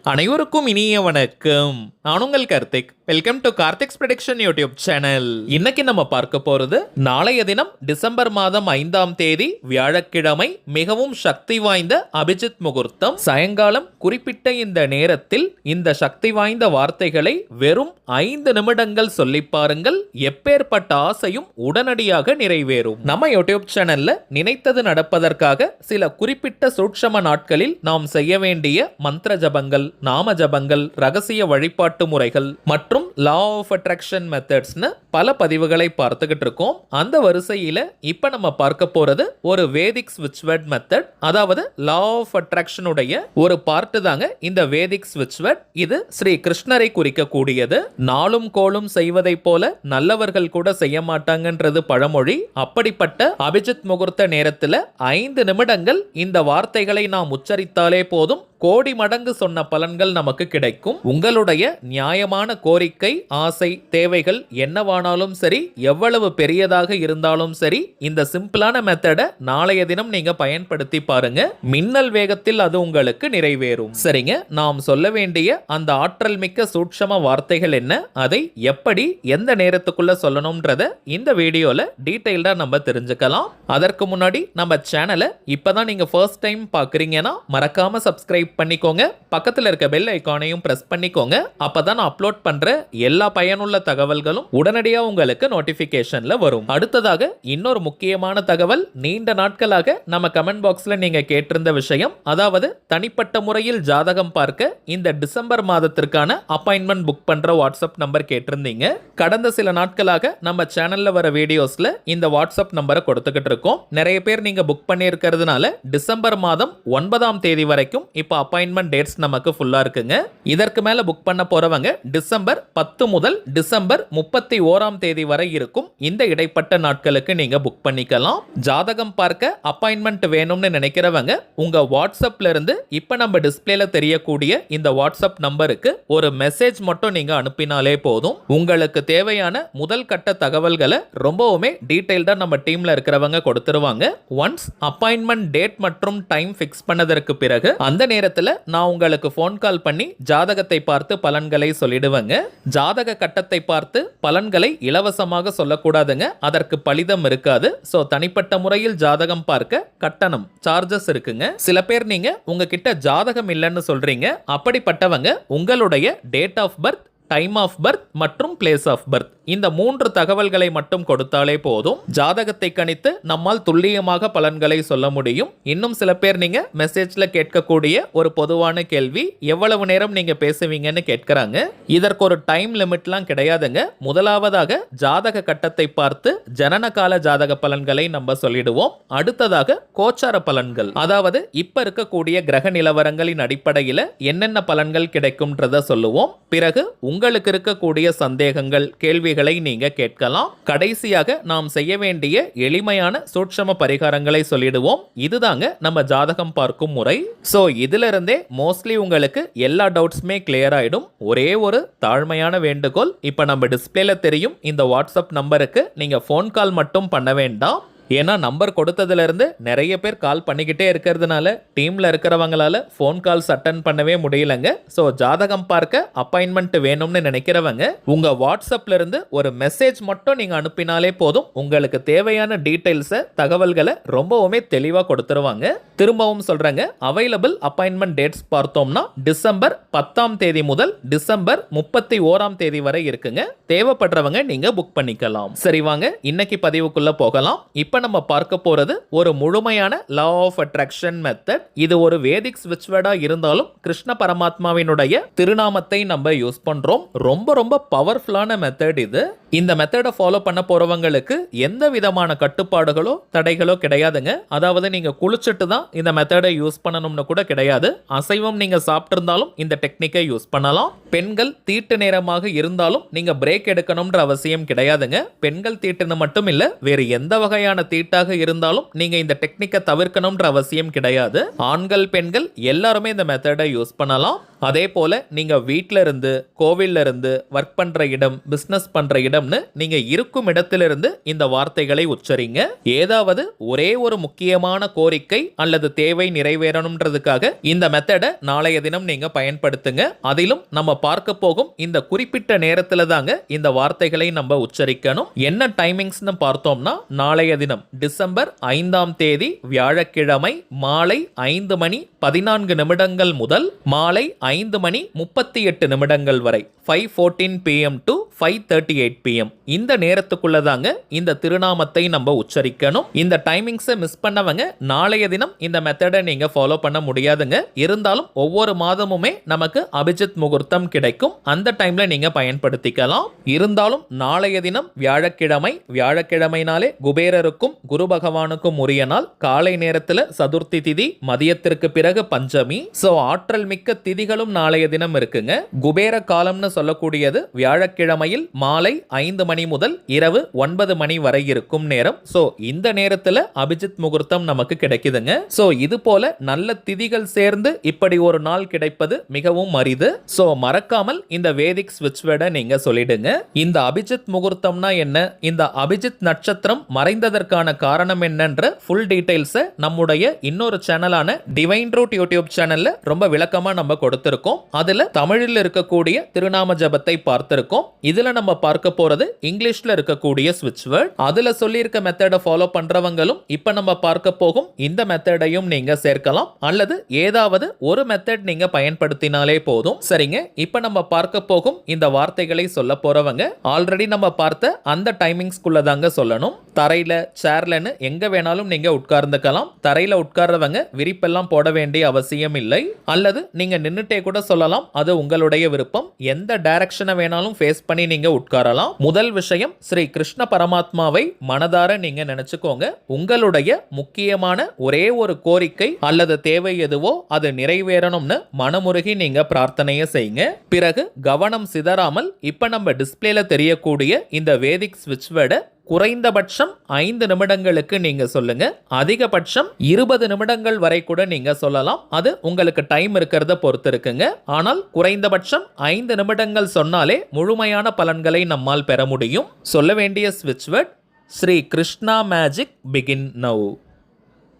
அனைவருக்கும் இனிய வணக்கம். நான் உங்கள் Karthik. Welcome to Karthik's prediction YouTube channel. இன்னைக்கு நம்ம பார்க்க போறது நாளைய தினம் டிசம்பர் மாதம் 5ஆம் தேதி வியாழக்கிழமை மிகவும் சக்தி வாய்ந்த அபிஜித் முகூர்த்தம். சாயங்காலம் குறிப்பிட்ட இந்த நேரத்தில் இந்த சக்தி வாய்ந்த வார்த்தைகளை வெறும் 5 நிமிடங்கள் சொல்லி பாருங்கள். எப்பேற்பட்ட ஆசையும் உடனடியாக நிறைவேறும். நம்ம யூடியூப் சேனல்ல நினைத்தது நடப்பதற்காக சில குறிப்பிட்ட சூட்சம நாட்களில் நாம் செய்ய வேண்டிய மந்திர ஜபங்கள், நாம ஜபங்கள், ரகசிய வழிபாட்டு முறைகள் மற்றும் லா ஆஃப் அட்ராக்ஷன் மெத்தட்ஸ்னு பல பதிவுகளை பார்த்துக்கிட்டு இருக்கோம். அந்த வரிசையில இப்ப நம்ம பார்க்க போறது ஒரு வேதிக் ஸ்விட்ச் வேர்ட் மெத்தட், அதாவது லா ஆஃப் அட்ராக்ஷன் உடைய ஒரு பார்ட் தாங்க இந்த வேதிக் ஸ்விட்ச் வேர்ட். இது ஸ்ரீ கிருஷ்ணரை குறிக்கக்கூடியது. நாளும் கோளும் செய்வதை போல நல்லவர்கள் கூட செய்ய மாட்டாங்கன்றது பழமொழி. அப்படிப்பட்ட அபிஜித் முகூர்த்த நேரத்தில் 5 நிமிடங்கள் இந்த வார்த்தைகளை நாம் உச்சரித்தாலே போதும், கோடி மடங்கு சொன்ன பலன்கள் நமக்கு கிடைக்கும். உங்களுடைய நியாயமான கோரிக்கை, ஆசை, தேவைகள் என்னவானாலும் சரி, எவ்வளவு பெரியதாக இருந்தாலும் சரி, இந்த சிம்பிளான மெத்தடை நாளைய தினம் நீங்க பயன்படுத்தி பாருங்க. மின்னல் வேகத்தில் அது உங்களுக்கு நிறைவேறும். சரிங்க, நாம் சொல்ல வேண்டிய அந்த ஆற்றல் மிக்க சூட்சம வார்த்தைகள் என்ன, அதை எப்படி எந்த நேரத்துக்குள்ள சொல்லணும்ன்றத இந்த வீடியோல டீடைல்டா நம்ம தெரிஞ்சுக்கலாம். அதற்கு முன்னாடி நம்ம சேனலை இப்பதான் நீங்க ஃபர்ஸ்ட் டைம் பாக்குறீங்கன்னா மறக்காம சப்ஸ்கிரைப் பண்ணிக்கோங்க. பக்கத்துல இருக்க பெல் ஐகானையும் பிரஸ் பண்ணிக்கோங்க. அப்பதான் நான் அப்லோட் பண்ற எல்லா பயனுள்ள தகவல்களும் உடனடியாக உங்களுக்கு நோட்டிபிகேஷன்ல வரும். அடுத்ததாக இன்னொரு முக்கியமான தகவல், நீண்ட நாட்களாக நம்ம கமெண்ட் பாக்ஸ்ல நீங்க கேட்டிருந்த விஷயம், அதாவது தனிப்பட்ட முறையில் ஜாதகம் பார்க்க இந்த டிசம்பர் மாதத்திற்கான அப்பாயின்மெண்ட் புக் பண்ற வாட்ஸ்அப் நம்பர் கேட்டிருந்தீங்க. கடந்த சில நாட்களாக நம்ம சேனல்ல வர வீடியோஸ்ல இந்த வாட்ஸ்அப் நம்பரை கொடுத்துக்கிட்டு இருக்கோம். நிறைய பேர் நீங்க புக் பண்ணி இருக்கிறதுனால டிசம்பர் மாதம் 9ஆம் தேதி வரைக்கும் இப்ப அப்பாயின்மெண்ட் டேட்ஸ் நமக்கு ஃபுல்லா இருக்குங்க. இதற்கு மேல புக் பண்ண போறவங்க டிசம்பர் 10 முதல் டிசம்பர் 31ஆம் தேதி வரை இருக்கும் இந்த இடைப்பட்ட நாட்களுக்கு நீங்க புக் பண்ணிக்கலாம். ஜாதகம் பார்க்க அப்பாயின்மெண்ட் வேணும்னு நினைக்கிறவங்க உங்க வாட்ஸ்அப்ல இருந்து இப்ப நம்ம டிஸ்பிளேல தெரியக்கூடிய இந்த வாட்ஸ்அப் நம்பருக்கு ஒரு மெசேஜ் மட்டும் நீங்க அனுப்பினாலே போதும். உங்களுக்கு தேவையான முதல் கட்ட தகவல்களை ரொம்பவுமே டீடைல்டா நம்ம டீம்ல இருக்கிறவங்க கொடுத்துருவாங்க. ஒன்ஸ் அப்பாயின்மெண்ட் டேட் மற்றும் டைம் ஃபிக்ஸ் பண்ணதற்கு பிறகு அந்த நேரத்தில் நான் உங்களுக்கு ஃபோன் கால் பண்ணி ஜாதகத்தை பார்த்து பலன்களை சொல்லிடுவேங்க. ஜாதக கட்டத்தை பார்த்து பலன்களை இலவசமாக சொல்லக்கூடாதுங்க, அதற்கு பலிதம் இருக்காது. சோ தனிப்பட்ட முறையில் ஜாதகம் பார்க்க கட்டணம், சார்ஜஸ் இருக்குங்க. சில பேர் நீங்க உங்ககிட்ட ஜாதகம் இல்லைன்னு சொல்றீங்க. அப்படிப்பட்டவங்க உங்களுடைய date of birth, time of birth மற்றும் பிளேஸ் ஆஃப் பர்த், இந்த 3 தகவல்களை மட்டும் கொடுத்தாலே போதும். ஜாதகத்தை கணித்து நம்மால் துல்லியமாக பலன்களை சொல்ல முடியும். இன்னும் சில பேர் நீங்க மெசேஜ்ல கேட்கக்கூடிய ஒரு பொதுவான கேள்வி, எவ்வளவு நேரம் நீங்க பேசுவீங்கன்னு கேட்கறாங்க. இதற்கு ஒரு டைம் லிமிட்லாம் கிடையாதுங்க. முதலாவதாக ஜாதக கட்டத்தை பார்த்து ஜனன கால ஜாதக பலன்களை நம்ம சொல்லிடுவோம். அடுத்ததாக கோச்சார பலன்கள், அதாவது இப்ப இருக்கக்கூடிய கிரக நிலவரங்களின் அடிப்படையில் என்னென்ன பலன்கள் கிடைக்கும்ன்றத சொல்லுவோம். பிறகு உங்களுக்கு இருக்கக்கூடிய சந்தேகங்கள், கேள்விகளை நீங்க கேட்கலாம். கடைசியாக நாம் செய்ய வேண்டிய எளிமையான சூட்சம பரிகாரங்களை சொல்லிடுவோம். இதுதாங்க நம்ம ஜாதகம் பார்க்கும் முறை. சோ இதுல இருந்தே மோஸ்ட்லி உங்களுக்கு எல்லா டவுட்ஸுமே கிளியர் ஆயிடும். ஒரே ஒரு தாழ்மையான வேண்டுகோள், இப்ப நம்ம டிஸ்பிளேல தெரியும் இந்த வாட்ஸ்அப் நம்பருக்கு நீங்க ஃபோன் கால் மட்டும் பண்ண வேண்டாம். ஏன்னா நம்பர் கொடுத்ததுல இருந்து நிறைய பேர் கால் பண்ணிக்கிட்டே இருக்கிறதுனால டீம்ல இருக்கிறவங்களால ஃபோன் கால்ஸ் அட்டன் பண்ணவே முடியலங்க. ஸோ ஜாதகம் பார்க்க அப்பாயின்மெண்ட் வேணும்னு நினைக்கிறவங்க உங்க வாட்ஸ்அப்ல இருந்து ஒரு மெசேஜ் மட்டும் நீங்க அனுப்பினாலே போதும். உங்களுக்கு தேவையான டீடைல்ஸை, தகவல்களை ரொம்பவுமே தெளிவாக கொடுத்துருவாங்க. திரும்பவும் சொல்றேங்க, அவைலபிள் அப்பாயின்மெண்ட் டேட்ஸ் பார்த்தோம்னா டிசம்பர் 10ஆம் தேதி முதல் டிசம்பர் 31ஆம் தேதி வரை இருக்குங்க. தேவைப்படுறவங்க நீங்க புக் பண்ணிக்கலாம். சரி வாங்க இன்னைக்கு பதிவுக்குள்ள போகலாம். இப்ப நம்ம பார்க்க போறது ஒரு முழுமையான லா ஆஃப் அட்ராக்ஷன் மெத்தட். இது ஒரு வேதிக் ஸ்விட்ச் வேர்டா இருந்தாலும் கிருஷ்ண பரமாத்மாவினுடைய திருநாமத்தை நம்ம யூஸ் பண்றோம். ரொம்ப ரொம்ப பவர்ஃபுல்லான மெத்தட் இது. இந்த மெத்தடை ஃபாலோ பண்ண போறவங்களுக்கு எந்த விதமான கட்டுப்பாடுகளோ தடைகளோ கிடையாதுங்க. அதாவது நீங்க குளிச்சுட்டு தான் இந்த மெத்தடை யூஸ் பண்ணணும்னு கூட கிடையாது. அசைவம் நீங்க சாப்பிட்டிருந்தாலும் இந்த டெக்னிக்கை யூஸ் பண்ணலாம். பெண்கள் தீட்டு நேரமாக இருந்தாலும் நீங்க பிரேக் எடுக்கணும்ன்ற அவசியம் கிடையாதுங்க. பெண்கள் தீட்டுன்னு மட்டும் இல்ல, வேறு எந்த வகையான தீட்டாக இருந்தாலும் நீங்க இந்த டெக்னிக்கை தவிர்க்கணும்ன்ற அவசியம் கிடையாது. ஆண்கள் பெண்கள் எல்லாருமே இந்த மெத்தடை யூஸ் பண்ணலாம். அதே போல நீங்க வீட்ல இருந்து, கோவில்ல இருந்து, ஒர்க் பண்ற இடம், பிசினஸ் பண்ற இடம்னு நீங்க இருக்கும் இடத்திலிருந்து இந்த வார்த்தைகளை உச்சரிங்க. ஏதாவது ஒரே ஒரு முக்கியமான கோரிக்கை அல்லது தேவை நிறைவேறணும்ன்றதுக்காக இந்த மெத்தடை நாளைய தினம் நீங்க பயன்படுத்துங்க. அதிலும் நம்ம பார்க்க போகும் இந்த குறிப்பிட்ட நேரத்துல தாங்க இந்த வார்த்தைகளை நம்ம உச்சரிக்கணும். என்ன டைமிங்ஸ்னு பார்த்தோம்னா, நாளைய தினம் டிசம்பர் 5ஆம் தேதி வியாழக்கிழமை மாலை 5:14 முதல் மாலை 5:38 வரை 5:14 PM to 5:38 PM இந்த நேரத்துக்குள்ள தாங்க இந்த திருநாமத்தை நம்ம உச்சரிக்கணும். இந்த டைமிங்ஸை மிஸ் பண்ணவங்க நாளைய தினம் இந்த மெத்தடை நீங்க ஃபாலோ பண்ண முடியாதுங்க. இருந்தாலும் ஒவ்வொரு மாதமுமே நமக்கு அபிஜித் முகூர்த்தம் கிடைக்கும். அந்த டைம்ல நீங்க பயன்படுத்திக்கலாம். இருந்தாலும் நாளைய தினம் வியாழக்கிழமை, வியாழக்கிழமைனாலே குபேரருக்கும் குரு பகவானுக்கும் உரிய நாள். காலை நேரத்தில் சதுர்த்தி திதி, மதியத்திற்கு பிறகு பஞ்சமி. சோ ஆற்றல் மிக்க திதிகளும் நாளைய தினம் இருக்குங்க. குபேர காலம்னு சொல்லக்கூடியது வியாழக்கிழமையில் மாலை 5 மணி முதல் இரவு 9 மணி வரை இருக்கும் நேரம். சோ இந்த நேரத்துல அபிஜித் முகூர்த்தம் நமக்கு கிடைக்குதுங்க. சோ இது போல நல்ல திதிகள் சேர்ந்து இப்படி ஒரு நாள் கிடைப்பது மிகவும் அரிது. சோ மறக்காமல் இந்த வேதிக் ஸ்விட்ச் வேர்டை நீங்க சொல்லிடுங்க. இந்த அபிஜித் முகூர்த்தம்னா என்ன, இந்த அபிஜித் நட்சத்திரம் மறைந்ததற்கான காரணம் என்னன்ற ஃபுல் டீடைல்ஸ் நம்முடைய இன்னொரு சேனலான டிவைன் ரூட் யூடியூப் சேனல்ல ரொம்ப விளக்கமா நம்ம கொடுத்திருக்கோம். அதுல தமிழில் இருக்கக்கூடிய திருநாம ஜபத்தை பார்த்திருக்கோம். இதுல நம்ம பார்க்க போறது இங்கிலீஷ்ல இருக்கக்கூடிய ஸ்விட்ச் வேர்ட். அதுல சொல்லியிருக்க மெத்தடை ஃபாலோ பண்றவங்களும் இப்ப நம்ம பார்க்க போகும் இந்த மெத்தடையும் நீங்க சேர்க்கலாம். அல்லது ஏதாவது ஒரு மெத்தட் நீங்க பயன்படுத்தினாலே போதும். சரிங்க, இப்ப நம்ம பார்க்க போகும் இந்த வார்த்தைகளை சொல்ல போறவங்க ஆல்ரெடி நம்ம பார்த்த அந்த டைமிங்ஸ்குள்ள தாங்க சொல்லணும். தரையில, சேர்லன்னு எங்க வேணாலும் நீங்க உட்கார்ந்துக்கலாம். தரையில உட்கார்றவங்க விரிப்பெல்லாம் போட வேண்டிய அவசியம் இல்லை. அல்லது நீங்க நின்னுட்டே கூட சொல்லலாம், அது உங்களுடைய விருப்பம். எந்த டைரக்ஷனை வேணாலும் ஃபேஸ் பண்ணி நீங்க உட்காரலாம். முதல் விஷயம், ஸ்ரீ கிருஷ்ண பரமாத்மாவை மனதார நீங்க நினைச்சுக்கோங்க. உங்களுடைய முக்கியமான ஒரே ஒரு கோரிக்கை அல்லது தேவை எதுவோ அது நிறைவேறணும்னு மனமுருகி நீங்க பிரார்த்தனையை செய்யுங்க. பிறகு கவனம் சிதறாமல் இப்ப நம்ம டிஸ்பிளேல தெரியக்கூடிய இந்த வேதிக் ஸ்விட்ச் வேர்டை குறைந்தபட்சம் 5 நிமிடங்களுக்கு நீங்க சொல்லுங்க. அதிகபட்சம் 20 நிமிடங்கள் வரை கூட நீங்க சொல்லலாம். அது உங்களுக்கு டைம் இருக்கிறத பொறுத்து இருக்குங்க. ஆனால் குறைந்தபட்சம் 5 நிமிடங்கள் சொன்னாலே முழுமையான பலன்களை நம்மால் பெற முடியும். சொல்ல வேண்டிய ஸ்விட்ச் word, Shri Krishna magic begin now.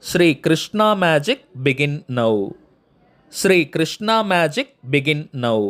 Shri Krishna magic begin now. Shri Krishna magic begin now.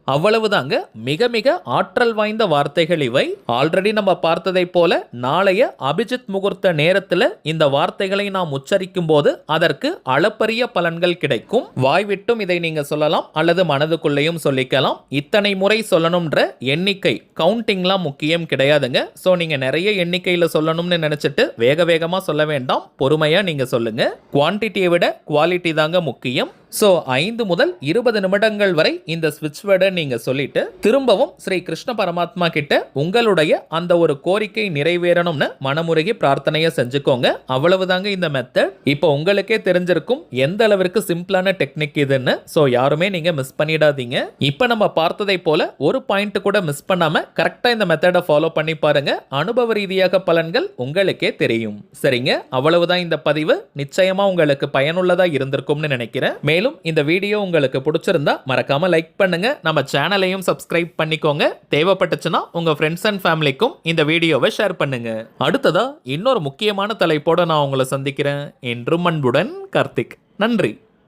அவ்வளவுதாங்க. மிக மிக ஆற்றல் வாய்ந்த வார்த்தைகள் இவை. ஆல்ரெடி நம்ம பார்த்ததை போல நாளைய அபிஜித் முகூர்த்த நேரத்தில் இந்த வார்த்தைகளை நாம் உச்சரிக்கும் போது அதற்கு அளப்பரிய பலன்கள் கிடைக்கும். வாய்விட்டும் இதை நீங்க சொல்லலாம் அல்லது மனதுக்குள்ளேயும் சொல்லிக்கலாம். இத்தனை முறை சொல்லணும்ன்ற எண்ணிக்கை கவுண்டிங்லாம் முக்கியம் கிடையாதுங்க. ஸோ நீங்க நிறைய எண்ணிக்கையில் சொல்லணும்னு நினைச்சிட்டு வேக வேகமா சொல்ல வேண்டாம். பொறுமையா நீங்க சொல்லுங்க. குவான்டிட்டியை விட குவாலிட்டி தாங்க முக்கியம். ஸோ 5 முதல் 20 நிமிடங்கள் வரை இந்த ஸ்விட்ச் வேர்டை நீங்க சொல்லிட்டு திரும்பவும் ஸ்ரீ கிருஷ்ண பரமாத்மா கிட்ட உங்களுடைய அந்த ஒரு கோரிக்கை நிறைவேறணும்னு மனமுருகி பிரார்த்தனையை செஞ்சுக்கோங்க. அவ்வளவுதாங்க இந்த மெத்தட். இப்போ உங்களுக்கே தெரிஞ்சிருக்கும் எந்த அளவிற்கு சிம்பிளான டெக்னிக் இதுன்னு. ஸோ யாருமே நீங்க மிஸ் பண்ணிடாதீங்க. இப்போ நம்ம பார்த்ததை போல ஒரு பாயிண்ட் கூட மிஸ் பண்ணாம கரெக்டா இந்த மெத்தடை ஃபாலோ பண்ணி பாருங்க. அனுபவ ரீதியாக பலன்கள் உங்களுக்கே தெரியும். சரிங்க, அவ்வளவுதான் இந்த பதிவு. நிச்சயமா உங்களுக்கு பயனுள்ளதா இருந்திருக்கும்னு நினைக்கிறேன். மேலும் இந்த வீடியோ உங்களுக்கு பிடிச்சிருந்தா மறக்காம லைக் பண்ணுங்க. நம்ம சேனலையும் சப்ஸ்கிரைப் பண்ணிக்கோங்க. தேவைப்பட்டுச்சுன்னா உங்க ஃப்ரெண்ட்ஸ் அண்ட் ஃபேமிலிக்கும் இந்த வீடியோவை ஷேர் பண்ணுங்க. அடுத்ததா இன்னொரு முக்கியமான தலைப்போட நான் உங்களை சந்திக்கிறேன். என்றும் அன்புடன் கார்த்திக். நன்றி.